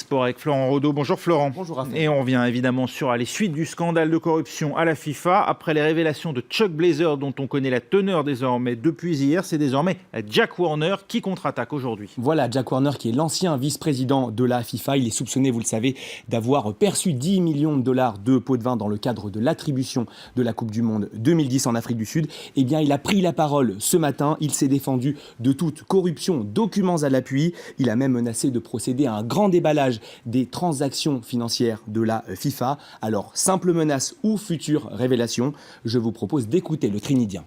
Sports avec Florent Rodeau. Bonjour Florent. Bonjour Raphaël. Et on revient évidemment sur les suites du scandale de corruption à la FIFA. Après les révélations de Chuck Blazer, dont on connaît la teneur désormais depuis hier, c'est désormais Jack Warner qui contre-attaque aujourd'hui. Voilà, Jack Warner qui est l'ancien vice-président de la FIFA. Il est soupçonné, vous le savez, d'avoir perçu 10 millions de dollars de pots de vin dans le cadre de l'attribution de la Coupe du Monde 2010 en Afrique du Sud. Eh bien, il a pris la parole ce matin. Il s'est défendu de toute corruption, documents à l'appui. Il a même menacé de procéder à un grand déballage des transactions financières de la FIFA. Alors, simple menace ou future révélation, je vous propose d'écouter le Trinidien.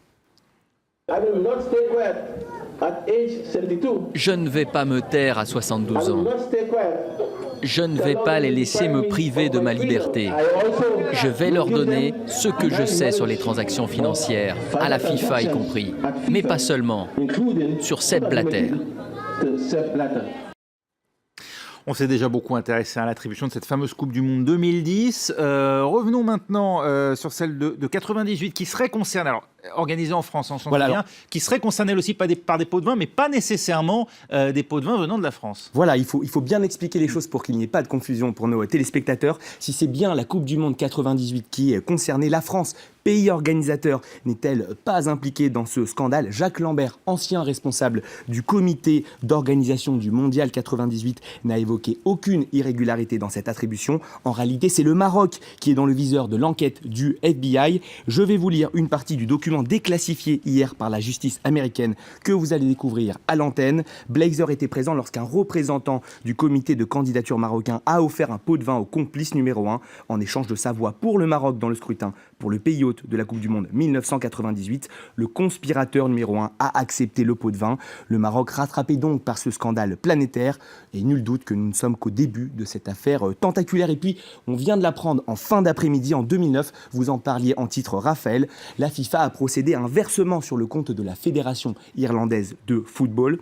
Je ne vais pas me taire à 72 ans. Je ne vais pas les laisser me priver de ma liberté. Je vais leur donner ce que je sais sur les transactions financières, à la FIFA y compris, mais pas seulement, sur Sepp Blatter. On s'est déjà beaucoup intéressé à l'attribution de cette fameuse Coupe du Monde 2010. Revenons maintenant sur celle de 98 qui serait concernée, alors organisée en France, on s'en souvient, qui serait concernée aussi par des pots de vin, mais pas nécessairement des pots de vin venant de la France. Voilà, il faut bien expliquer les choses pour qu'il n'y ait pas de confusion pour nos téléspectateurs. Si c'est bien la Coupe du Monde 98 qui est concernée, la France, pays organisateur, n'est-elle pas impliquée dans ce scandale? Jacques Lambert, ancien responsable du comité d'organisation du Mondial 98, n'a évoqué aucune irrégularité dans cette attribution. En réalité, c'est le Maroc qui est dans le viseur de l'enquête du FBI. Je vais vous lire une partie du document déclassifié hier par la justice américaine que vous allez découvrir à l'antenne. Blazer était présent lorsqu'un représentant du comité de candidature marocain a offert un pot de vin au complice numéro 1 en échange de sa voix pour le Maroc dans le scrutin pour le pays hôte de la Coupe du Monde 1998. Le conspirateur numéro 1 a accepté le pot de vin. Le Maroc rattrapé donc par ce scandale planétaire. Et nul doute que nous ne sommes qu'au début de cette affaire tentaculaire. Et puis, on vient de l'apprendre en fin d'après-midi, en 2009, vous en parliez en titre Raphaël, la FIFA a procédé à un versement sur le compte de la Fédération irlandaise de football.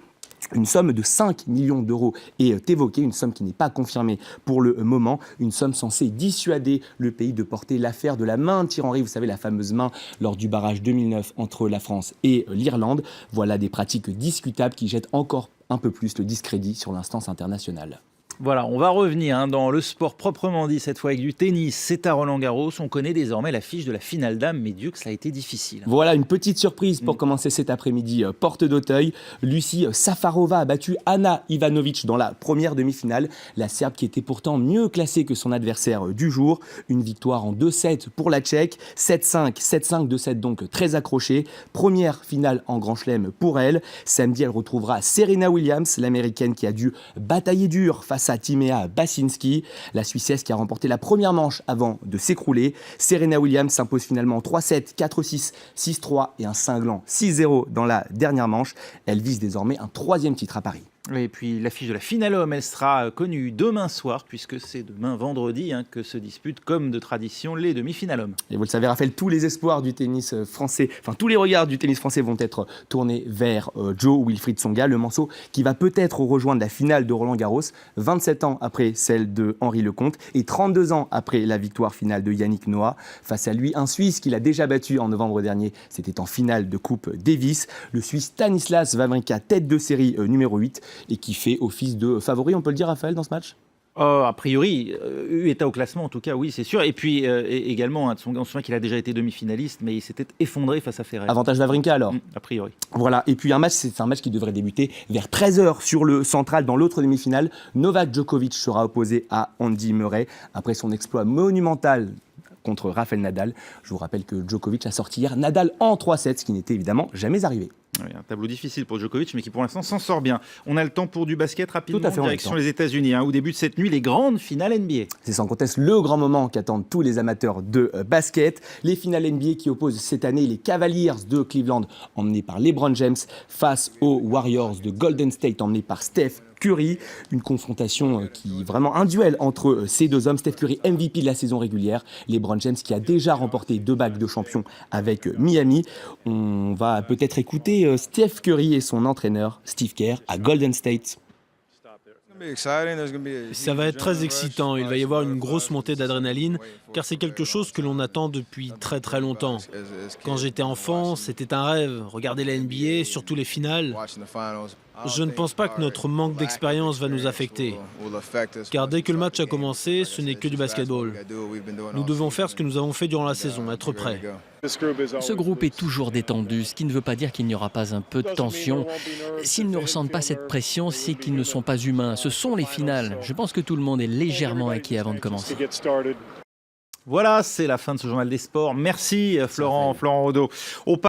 Une somme de 5 millions d'euros est évoquée, une somme qui n'est pas confirmée pour le moment, une somme censée dissuader le pays de porter l'affaire de la main de Thierry Henry, vous savez, la fameuse main lors du barrage 2009 entre la France et l'Irlande. Voilà des pratiques discutables qui jettent encore un peu plus le discrédit sur l'instance internationale. Voilà, on va revenir dans le sport proprement dit, cette fois avec du tennis. C'est à Roland-Garros, on connaît désormais l'affiche de la finale dames, mais Dieu que ça a été difficile. Voilà une petite surprise pour commencer cet après-midi, porte d'Auteuil. Lucie Safarova a battu Ana Ivanovic dans la première demi-finale. La Serbe qui était pourtant mieux classée que son adversaire du jour. Une victoire en 2-7 pour la Tchèque, 7-5, 7-5, 2-7 donc très accroché. Première finale en Grand Chelem pour elle. Samedi, elle retrouvera Serena Williams, l'américaine qui a dû batailler dur face à Timea Basinski, la Suissesse qui a remporté la première manche avant de s'écrouler. Serena Williams s'impose finalement 3-7, 4-6, 6-3 et un cinglant 6-0 dans la dernière manche. Elle vise désormais un troisième titre à Paris. Et puis l'affiche de la finale homme, elle sera connue demain soir, puisque c'est demain vendredi que se disputent, comme de tradition, les demi-finales hommes. Et vous le savez, Raphaël, tous les espoirs du tennis français, tous les regards du tennis français vont être tournés vers Joe Wilfried Tsonga, le Manceau qui va peut-être rejoindre la finale de Roland-Garros, 27 ans après celle de Henri Lecomte et 32 ans après la victoire finale de Yannick Noah. Face à lui, un Suisse qu'il a déjà battu en novembre dernier, c'était en finale de Coupe Davis. Le Suisse Stanislas Wawrinka, tête de série numéro 8, et qui fait office de favori, on peut le dire, Raphaël, dans ce match? A priori, eu état au classement, en tout cas, oui, c'est sûr. Et puis également, Tsonga, on se souvient qu'il a déjà été demi-finaliste, mais il s'était effondré face à Ferrer. Avantage Wawrinka alors? A priori. Voilà, et puis c'est un match qui devrait débuter vers 13h sur le central dans l'autre demi-finale. Novak Djokovic sera opposé à Andy Murray après son exploit monumental contre Rafael Nadal. Je vous rappelle que Djokovic a sorti hier Nadal en 3-7, ce qui n'était évidemment jamais arrivé. Oui, un tableau difficile pour Djokovic, mais qui pour l'instant s'en sort bien. On a le temps pour du basket rapidement, tout à fait, direction les États-Unis, où débute cette nuit les grandes finales NBA. C'est sans conteste le grand moment qu'attendent tous les amateurs de basket. Les finales NBA qui opposent cette année les Cavaliers de Cleveland, emmenés par LeBron James, face aux Warriors de Golden State, emmenés par Steph Curry. Une confrontation vraiment un duel entre ces deux hommes. Steph Curry, MVP de la saison régulière. LeBron James qui a déjà remporté 2 bagues de champion avec Miami. On va peut-être écouter Steph Curry et son entraîneur Steve Kerr à Golden State. Ça va être très excitant, il va y avoir une grosse montée d'adrénaline, car c'est quelque chose que l'on attend depuis très très longtemps. Quand j'étais enfant, c'était un rêve, regarder la NBA, surtout les finales. Je ne pense pas que notre manque d'expérience va nous affecter. Car dès que le match a commencé, ce n'est que du basketball. Nous devons faire ce que nous avons fait durant la saison, être prêts. Ce groupe est toujours détendu, ce qui ne veut pas dire qu'il n'y aura pas un peu de tension. S'ils ne ressentent pas cette pression, c'est qu'ils ne sont pas humains. Ce sont les finales. Je pense que tout le monde est légèrement inquiet avant de commencer. Voilà, c'est la fin de ce journal des sports. Merci Florent Rodeau.